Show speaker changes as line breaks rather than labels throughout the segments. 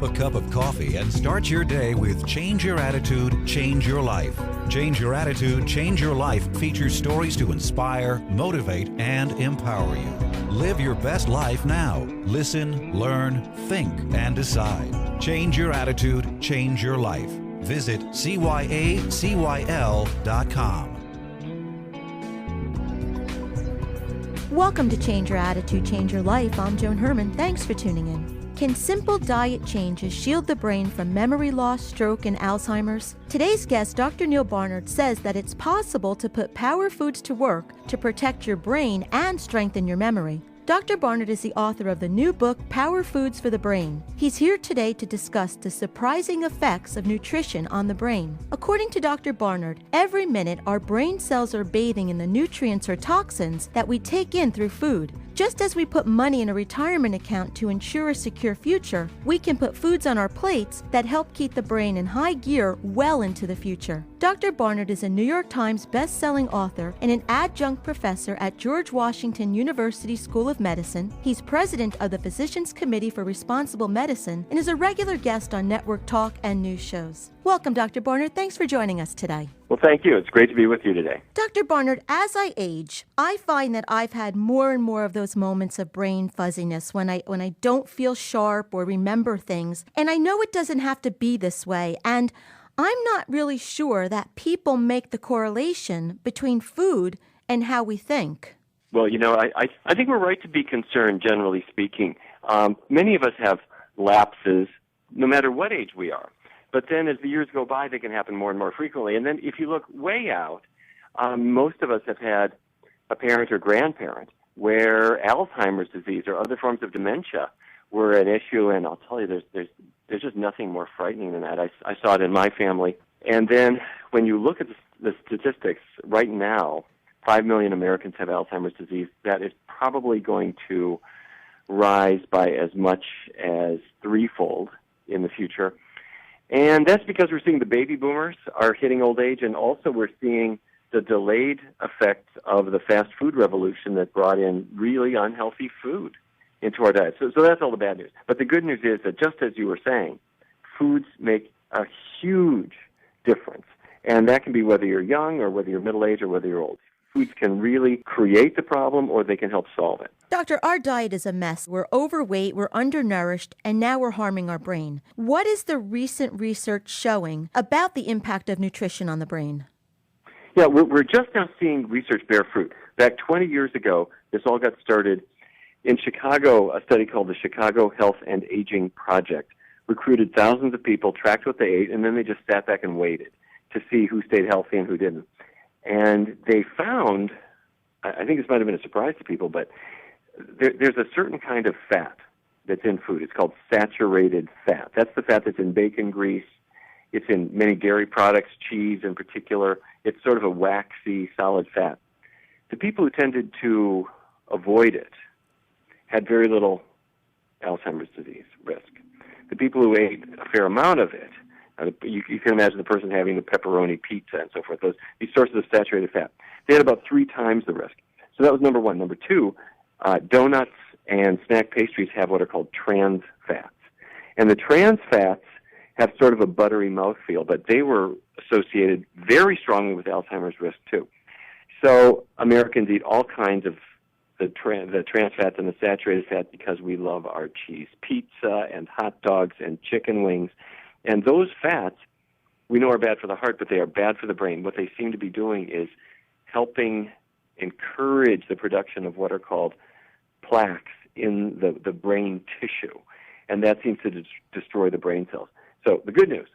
Grab a cup of coffee and start your day with Change Your Attitude, Change Your Life. Change Your Attitude, Change Your Life features stories to inspire, motivate, and empower you. Live your best life now. Listen, learn, think, and decide. Change your attitude, change your life. Visit cyacyl.com.
Welcome to Change Your Attitude, Change Your Life. I'm Joan Herman. Thanks for tuning in. Can simple diet changes shield the brain from memory loss, stroke, and Alzheimer's? Today's guest, Dr. Neal Barnard, says that it's possible to put power foods to work to protect your brain and strengthen your memory. Dr. Barnard is the author of the new book, Power Foods for the Brain. He's here today to discuss the surprising effects of nutrition on the brain. According to Dr. Barnard, every minute our brain cells are bathing in the nutrients or toxins that we take in through food. Just as we put money in a retirement account to ensure a secure future, we can put foods on our plates that help keep the brain in high gear well into the future. Dr. Barnard is a New York Times best-selling author and an adjunct professor at George Washington University School of Medicine. He's president of the Physicians Committee for Responsible Medicine and is a regular guest on network talk and news shows. Welcome, Dr. Barnard. Thanks for joining us today.
Well, thank you. It's great to be with you today.
Dr. Barnard, as I age, I find that I've had more and more of those moments of brain fuzziness when I don't feel sharp or remember things. And I know it doesn't have to be this way. And I'm not really sure that people make the correlation between food and how we think.
Well, I think we're right to be concerned, generally speaking. Many of us have lapses, no matter what age we are. But then as the years go by, they can happen more and more frequently. And then if you look way out, most of us have had a parent or grandparent where Alzheimer's disease or other forms of dementia were an issue. And I'll tell you, there's just nothing more frightening than that. I saw it in my family. And then when you look at the statistics right now, 5 million Americans have Alzheimer's disease. That is probably going to rise by as much as threefold in the future. And that's because we're seeing the baby boomers are hitting old age, and also we're seeing the delayed effects of the fast food revolution that brought in really unhealthy food into our diet. So that's all the bad news. But the good news is that just as you were saying, foods make a huge difference. And that can be whether you're young or whether you're middle-aged or whether you're old. Foods can really create the problem or they can help solve it.
Doctor, our diet is a mess. We're overweight, we're undernourished, and now we're harming our brain. What is the recent research showing about the impact of nutrition on the brain?
Yeah, we're just now seeing research bear fruit. Back 20 years ago, this all got started in Chicago. A study called the Chicago Health and Aging Project recruited thousands of people, tracked what they ate, and then they just sat back and waited to see who stayed healthy and who didn't. And they found, I think this might have been a surprise to people, but there's a certain kind of fat that's in food. It's called saturated fat. That's the fat that's in bacon grease. It's in many dairy products, cheese in particular. It's sort of a waxy, solid fat. The people who tended to avoid it had very little Alzheimer's disease risk. The people who ate a fair amount of it, you can imagine the person having the pepperoni pizza and so forth, these sources of saturated fat, they had about 3 times the risk. So that was number one. Number two, donuts and snack pastries have what are called trans fats. And the trans fats have sort of a buttery mouthfeel, but they were associated very strongly with Alzheimer's risk too. So Americans eat all kinds of the trans fats and the saturated fat because we love our cheese, pizza and hot dogs and chicken wings. And those fats we know are bad for the heart, but they are bad for the brain. What they seem to be doing is helping encourage the production of what are called plaques in the brain tissue. And that seems to destroy the brain cells. So the good news,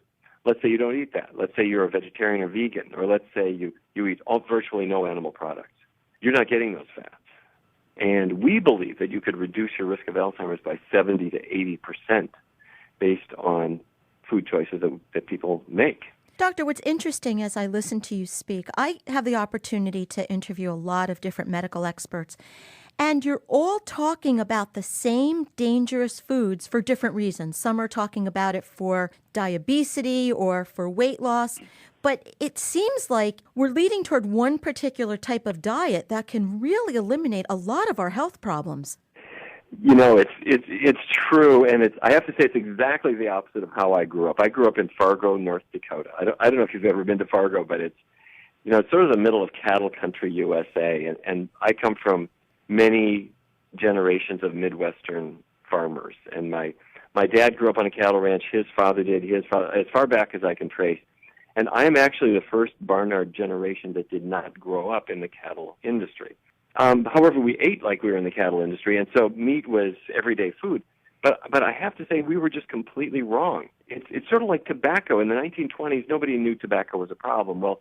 let's say you don't eat that. Let's say you're a vegetarian or vegan, or let's say you eat virtually no animal products. You're not getting those fats. And we believe that you could reduce your risk of Alzheimer's by 70 to 80% based on food choices that people make.
Doctor, what's interesting as I listen to you speak, I have the opportunity to interview a lot of different medical experts, and you're all talking about the same dangerous foods for different reasons. Some are talking about it for diabetes or for weight loss, but it seems like we're leading toward one particular type of diet that can really eliminate a lot of our health problems.
It's true, and I have to say it's exactly the opposite of how I grew up. I grew up in Fargo, North Dakota. I don't know if you've ever been to Fargo, but it's sort of the middle of cattle country USA, and I come from many generations of Midwestern farmers. And my dad grew up on a cattle ranch. His father did. His father, as far back as I can trace. And I am actually the first Barnard generation that did not grow up in the cattle industry. However, we ate like we were in the cattle industry, and so meat was everyday food. But I have to say we were just completely wrong. It's sort of like tobacco. In the 1920s, nobody knew tobacco was a problem. Well,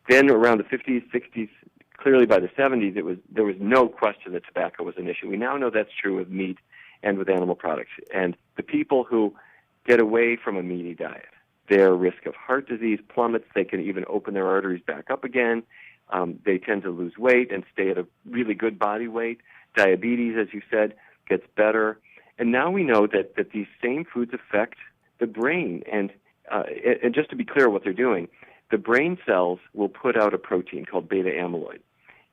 then around the 50s, 60s, clearly by the 70s, there was no question that tobacco was an issue. We now know that's true with meat and with animal products. And the people who get away from a meaty diet, their risk of heart disease plummets. They can even open their arteries back up again. They tend to lose weight and stay at a really good body weight. Diabetes, as you said, gets better. And now we know that these same foods affect the brain. And just to be clear what they're doing, the brain cells will put out a protein called beta amyloid.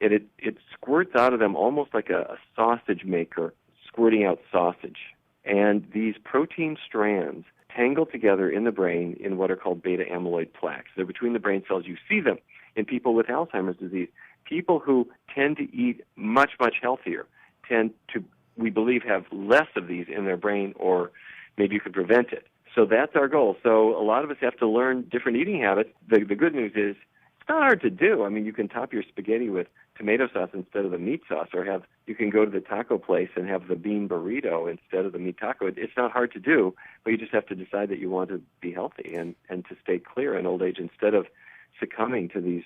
And it squirts out of them almost like a sausage maker squirting out sausage. And these protein strands tangle together in the brain in what are called beta amyloid plaques. They're between the brain cells. You see them in people with Alzheimer's disease. People who tend to eat much, much healthier tend to, we believe, have less of these in their brain, or maybe you could prevent it. So that's our goal. So a lot of us have to learn different eating habits. The good news is it's not hard to do. I mean, you can top your spaghetti with tomato sauce instead of the meat sauce, or you can go to the taco place and have the bean burrito instead of the meat taco. It's not hard to do, but you just have to decide that you want to be healthy and to stay clear in old age instead of succumbing to these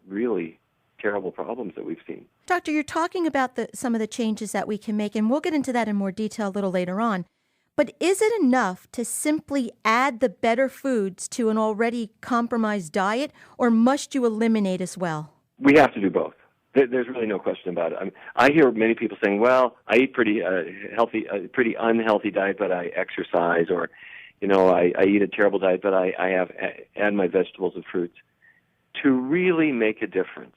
really terrible problems that we've seen.
Doctor, you're talking about some of the changes that we can make, and we'll get into that in more detail a little later on. But is it enough to simply add the better foods to an already compromised diet, or must you eliminate as well? We
have to do both. There's really no question about it. I hear many people saying, well, I eat pretty pretty unhealthy diet, but I exercise, or, I eat a terrible diet, but I add my vegetables and fruits. To really make a difference,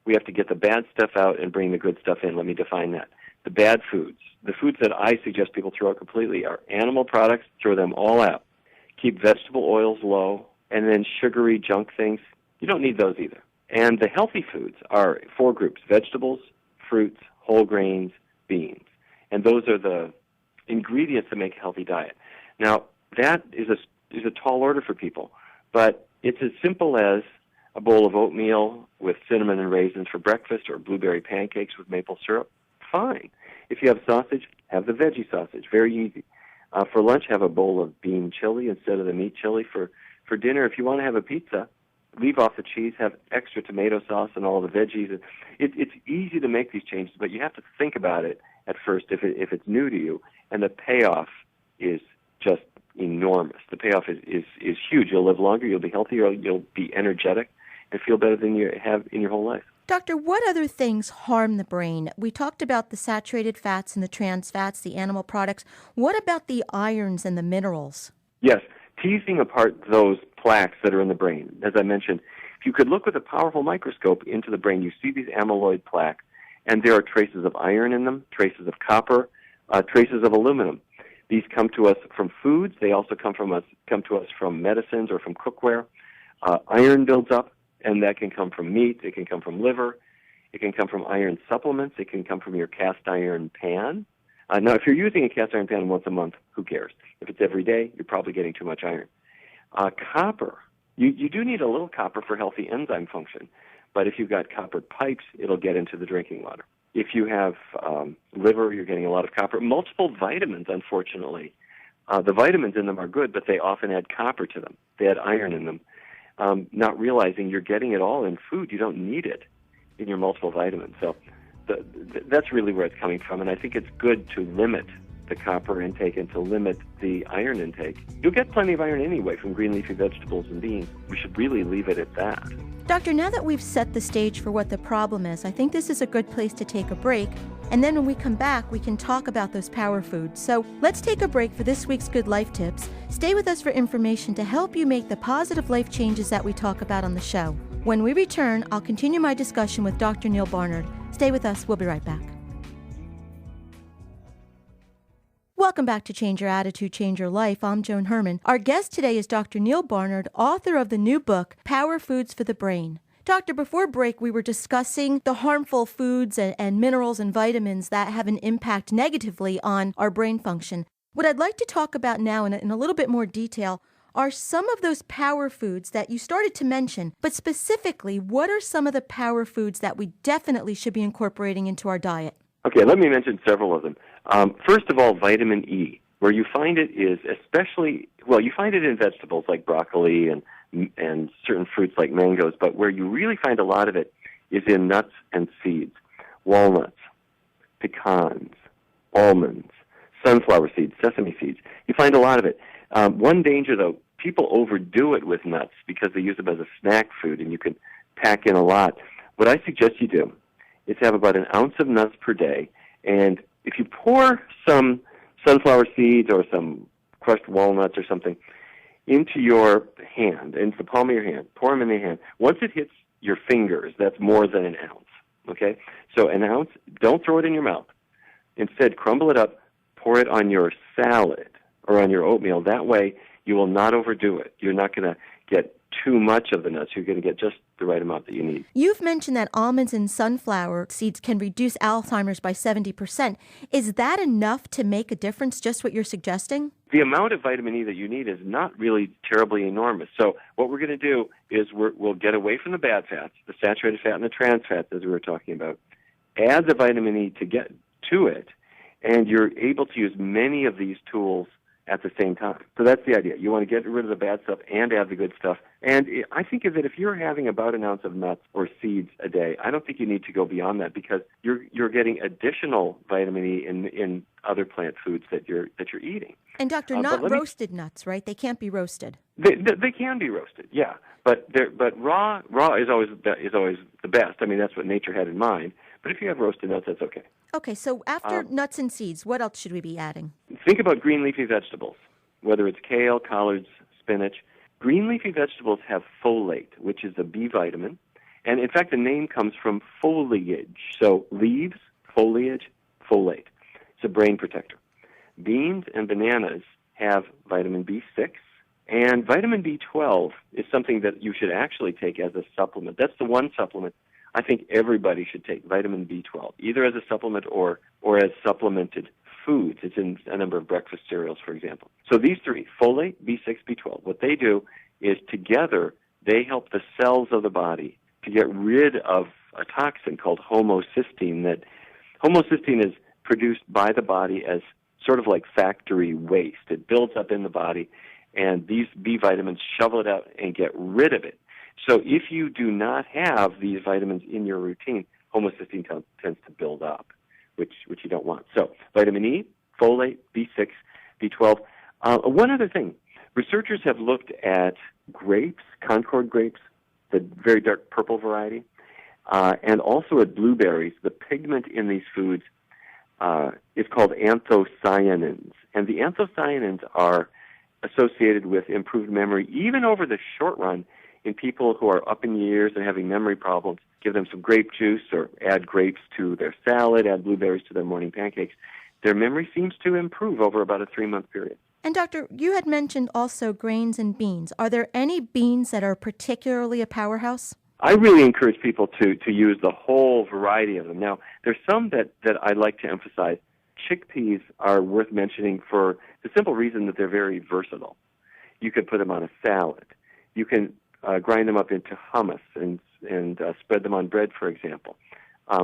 we have to get the bad stuff out and bring the good stuff in. Let me define that. The bad foods, the foods that I suggest people throw out completely, are animal products. Throw them all out. Keep vegetable oils low, and then sugary junk things. You don't need those either. And the healthy foods are 4 groups: vegetables, fruits, whole grains, beans. And those are the ingredients that make a healthy diet. Now, that is a tall order for people, but it's as simple as a bowl of oatmeal with cinnamon and raisins for breakfast, or blueberry pancakes with maple syrup. Fine. If you have sausage, have the veggie sausage. Very easy. For lunch, have a bowl of bean chili instead of the meat chili. For dinner, if you want to have a pizza, leave off the cheese, have extra tomato sauce and all the veggies. It's easy to make these changes, but you have to think about it at first if it's new to you, and the payoff is just enormous. The payoff is huge. You'll live longer, you'll be healthier, you'll be energetic, and feel better than you have in your whole life.
Doctor, what other things harm the brain? We talked about the saturated fats and the trans fats, the animal products. What about the irons and the minerals?
Yes, teasing apart those plaques that are in the brain. As I mentioned, if you could look with a powerful microscope into the brain, you see these amyloid plaques, and there are traces of iron in them, traces of copper, traces of aluminum. These come to us from foods. They also come to us from medicines or from cookware. Iron builds up, and that can come from meat. It can come from liver. It can come from iron supplements. It can come from your cast iron pan. Now, if you're using a cast iron pan once a month, who cares? If it's every day, you're probably getting too much iron. Copper. You do need a little copper for healthy enzyme function, but if you've got coppered pipes, it'll get into the drinking water. If you have liver, you're getting a lot of copper. Multiple vitamins, unfortunately. The vitamins in them are good, but they often add copper to them. They add iron in them, not realizing you're getting it all in food. You don't need it in your multiple vitamins. So that's really where it's coming from, and I think it's good to limit the copper intake and to limit the iron intake. You'll get plenty of iron anyway from green leafy vegetables and beans. We should really leave it at that.
Doctor, now that we've set the stage for what the problem is, I think this is a good place to take a break. And then when we come back, we can talk about those power foods. So let's take a break for this week's Good Life Tips. Stay with us for information to help you make the positive life changes that we talk about on the show. When we return, I'll continue my discussion with Dr. Neal Barnard. Stay with us. We'll be right back. Welcome back to Change Your Attitude, Change Your Life. I'm Joan Herman. Our guest today is Dr. Neal Barnard, author of the new book, Power Foods for the Brain. Doctor, before break, we were discussing the harmful foods and minerals and vitamins that have an impact negatively on our brain function. What I'd like to talk about now in a little bit more detail are some of those power foods that you started to mention, but specifically, what are some of the power foods that we definitely should be incorporating into our diet?
Okay, let me mention several of them. First of all, vitamin E. Where you find it is especially, well, you find it in vegetables like broccoli and certain fruits like mangoes, but where you really find a lot of it is in nuts and seeds, walnuts, pecans, almonds, sunflower seeds, sesame seeds. You find a lot of it. One danger, though, people overdo it with nuts because they use them as a snack food, and you can pack in a lot. What I suggest you do is have about an ounce of nuts per day, and if you pour some sunflower seeds or some crushed walnuts or something into your hand, into the palm of your hand, pour them in the hand. Once it hits your fingers, that's more than an ounce, okay? So an ounce, don't throw it in your mouth. Instead, crumble it up, pour it on your salad or on your oatmeal. That way, you will not overdo it. You're not going to get too much of the nuts. You're going to get just the right amount that you need.
You've mentioned that almonds and sunflower seeds can reduce Alzheimer's by 70%. Is that enough to make a difference, just what you're suggesting?
The amount of vitamin E that you need is not really terribly enormous. So what we're going to do is we'll get away from the bad fats, the saturated fat and the trans fats, as we were talking about, add the vitamin E to get to it, and you're able to use many of these tools at the same time. So that's the idea. You want to get rid of the bad stuff and add the good stuff. And I think of it, if you're having about an ounce of nuts or seeds a day, I don't think you need to go beyond that because you're getting additional vitamin E in other plant foods that you're eating.
And doctor, not roasted nuts, right? They can't be roasted.
They can be roasted, yeah. But raw is always the best. I mean, that's what nature had in mind. But if you have roasted nuts, that's okay.
Okay, so after nuts and seeds, what else should we be adding?
Think about green leafy vegetables, whether it's kale, collards, spinach. Green leafy vegetables have folate, which is a B vitamin. And in fact, the name comes from foliage. So leaves, foliage, folate. It's a brain protector. Beans and bananas have vitamin B6. And vitamin B12 is something that you should actually take as a supplement. That's the one supplement I think everybody should take, vitamin B12, either as a supplement or as supplemented foods. It's in a number of breakfast cereals, for example. So these three, folate, B6, B12, what they do is together they help the cells of the body to get rid of a toxin called homocysteine. Homocysteine is produced by the body as sort of like factory waste. It builds up in the body, and these B vitamins shovel it out and get rid of it. So if you do not have these vitamins in your routine, homocysteine tends to build up, which you don't want. So vitamin E, folate, B6, B12. One other thing, researchers have looked at grapes, Concord grapes, the very dark purple variety, and also at blueberries. The pigment in these foods is called anthocyanins, and the anthocyanins are associated with improved memory, even over the short run. In people who are up in years and having memory problems, give them some grape juice or add grapes to their salad, add blueberries to their morning pancakes. Their memory seems to improve over about a 3-month period.
And doctor, you had mentioned also grains and beans. Are there any beans that are particularly a powerhouse?
I really encourage people to use the whole variety of them. Now, there's some that I like to emphasize. Chickpeas are worth mentioning for the simple reason that they're very versatile. You could put them on a salad. You can grind them up into hummus and spread them on bread, for example.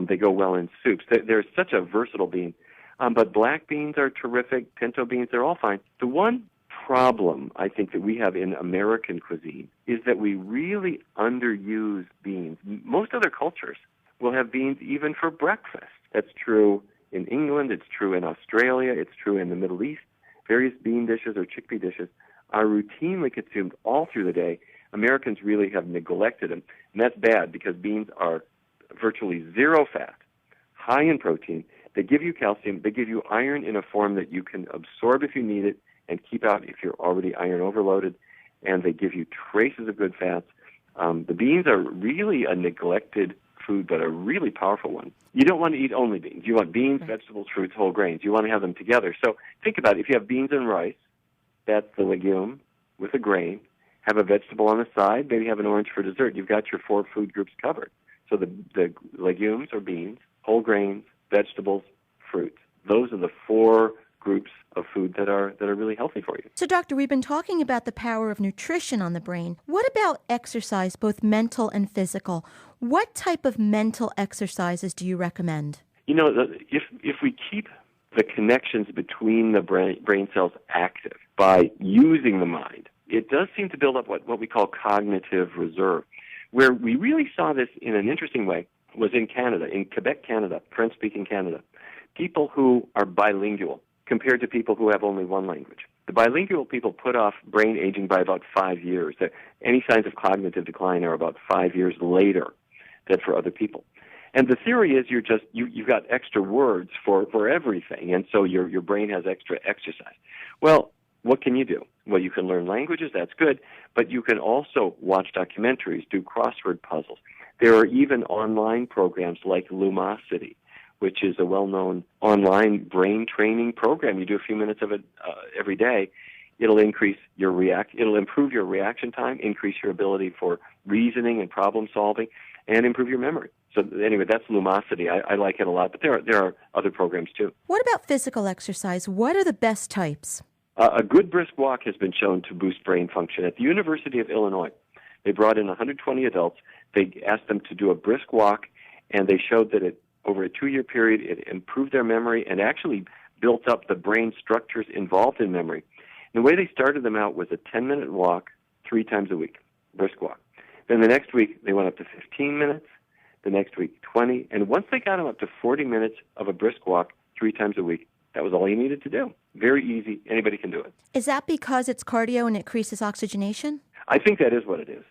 They go well in soups. They're such a versatile bean. But black beans are terrific. Pinto beans, they're all fine. The one problem I think that we have in American cuisine is that we really underuse beans. Most other cultures will have beans even for breakfast. That's true in England. It's true in Australia. It's true in the Middle East. Various bean dishes or chickpea dishes are routinely consumed all through the day. Americans really have neglected them, and that's bad because beans are virtually zero fat, high in protein. They give you calcium. They give you iron in a form that you can absorb if you need it and keep out if you're already iron overloaded, and they give you traces of good fats. The beans are really a neglected food, but a really powerful one. You don't want to eat only beans. You want beans, vegetables, fruits, whole grains. You want to have them together. So think about it. If you have beans and rice, that's the legume with a grain. Have a vegetable on the side. Maybe have an orange for dessert. You've got your 4 food groups covered. So the legumes or beans, whole grains, vegetables, fruits. Those are the 4 groups of food that are really healthy for you.
So, Doctor, we've been talking about the power of nutrition on the brain. What about exercise, both mental and physical? What type of mental exercises do you recommend?
You know, if we keep the connections between the brain cells active by using the mind, it does seem to build up what we call cognitive reserve. Where we really saw this in an interesting way was in Canada, in Quebec, Canada, French-speaking Canada. People who are bilingual compared to people who have only one language. The bilingual people put off brain aging by about 5 years. Any signs of cognitive decline are about 5 years later than for other people. And the theory is you've got extra words for everything, and so your brain has extra exercise. Well, what can you do? Well, you can learn languages, that's good, but you can also watch documentaries, do crossword puzzles. There are even online programs like Lumosity, which is a well-known online brain training program. You do a few minutes of it every day. It'll improve your reaction time, increase your ability for reasoning and problem solving, and improve your memory. So anyway, that's Lumosity. I like it a lot, but there are other programs too.
What about physical exercise? What are the best types?
A good brisk walk has been shown to boost brain function. At the University of Illinois, they brought in 120 adults. They asked them to do a brisk walk, and they showed that over a 2-year period, it improved their memory and actually built up the brain structures involved in memory. And the way they started them out was a 10-minute walk 3 times a week, brisk walk. Then the next week, they went up to 15 minutes, the next week 20, and once they got them up to 40 minutes of a brisk walk 3 times a week, that was all you needed to do. Very easy. Anybody can do it.
Is that because it's cardio and it increases oxygenation?
I think that is what it is.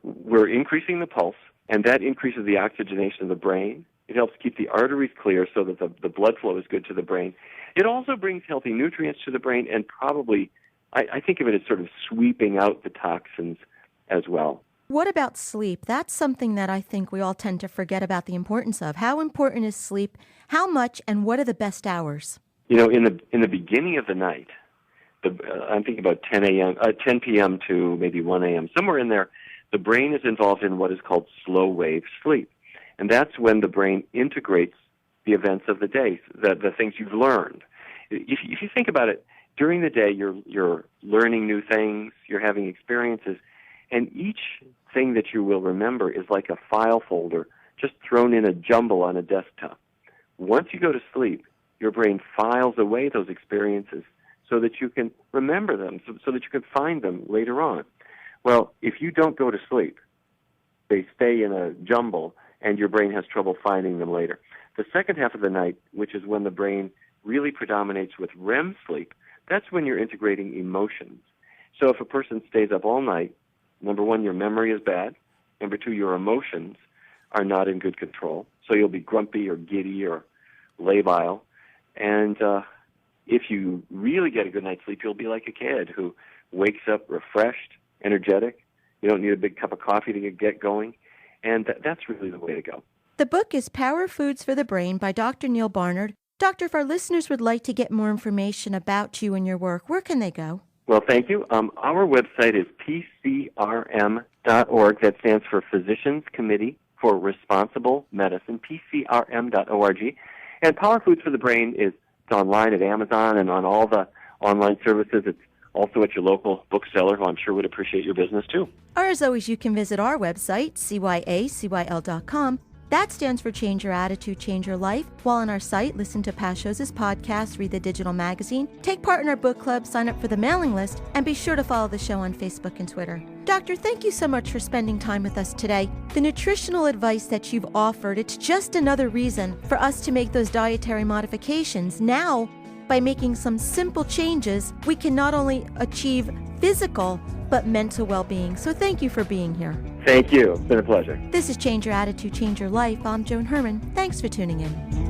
We're increasing the pulse, and that increases the oxygenation of the brain. It helps keep the arteries clear so that the blood flow is good to the brain. It also brings healthy nutrients to the brain, and probably, I think of it as sort of sweeping out the toxins as well.
What about sleep? That's something that I think we all tend to forget about the importance of. How important is sleep? How much, and what are the best hours?
You know, in the beginning of the night, I'm thinking about 10 p.m. to maybe 1 a.m., somewhere in there, the brain is involved in what is called slow wave sleep. And that's when the brain integrates the events of the day, the things you've learned. If you think about it, during the day you're learning new things, you're having experiences, and each thing that you will remember is like a file folder just thrown in a jumble on a desktop. Once you go to sleep, your brain files away those experiences so that you can remember them, so that you can find them later on. Well, if you don't go to sleep, they stay in a jumble, and your brain has trouble finding them later. The second half of the night, which is when the brain really predominates with REM sleep, that's when you're integrating emotions. So if a person stays up all night, number one, your memory is bad. Number two, your emotions are not in good control. So you'll be grumpy or giddy or labile. And if you really get a good night's sleep, you'll be like a kid who wakes up refreshed, energetic. You don't need a big cup of coffee to get going. And that's really the way to go.
The book is Power Foods for the Brain by Dr. Neal Barnard. Doctor, if our listeners would like to get more information about you and your work, where can they go?
Well, thank you. Our website is pcrm.org. That stands for Physicians Committee for Responsible Medicine, pcrm.org. And Power Foods for the Brain is online at Amazon and on all the online services. It's also at your local bookseller, who I'm sure would appreciate your business too.
Or as always, you can visit our website, cyacyl.com. That stands for Change Your Attitude, Change Your Life. While on our site, listen to past shows as podcasts, read the digital magazine, take part in our book club, sign up for the mailing list, and be sure to follow the show on Facebook and Twitter. Doctor, thank you so much for spending time with us today. The nutritional advice that you've offered, it's just another reason for us to make those dietary modifications. Now, by making some simple changes, we can not only achieve physical, but mental well-being. So thank you for being here.
Thank you. It's been a pleasure.
This is Change Your Attitude, Change Your Life. I'm Joan Herman. Thanks for tuning in.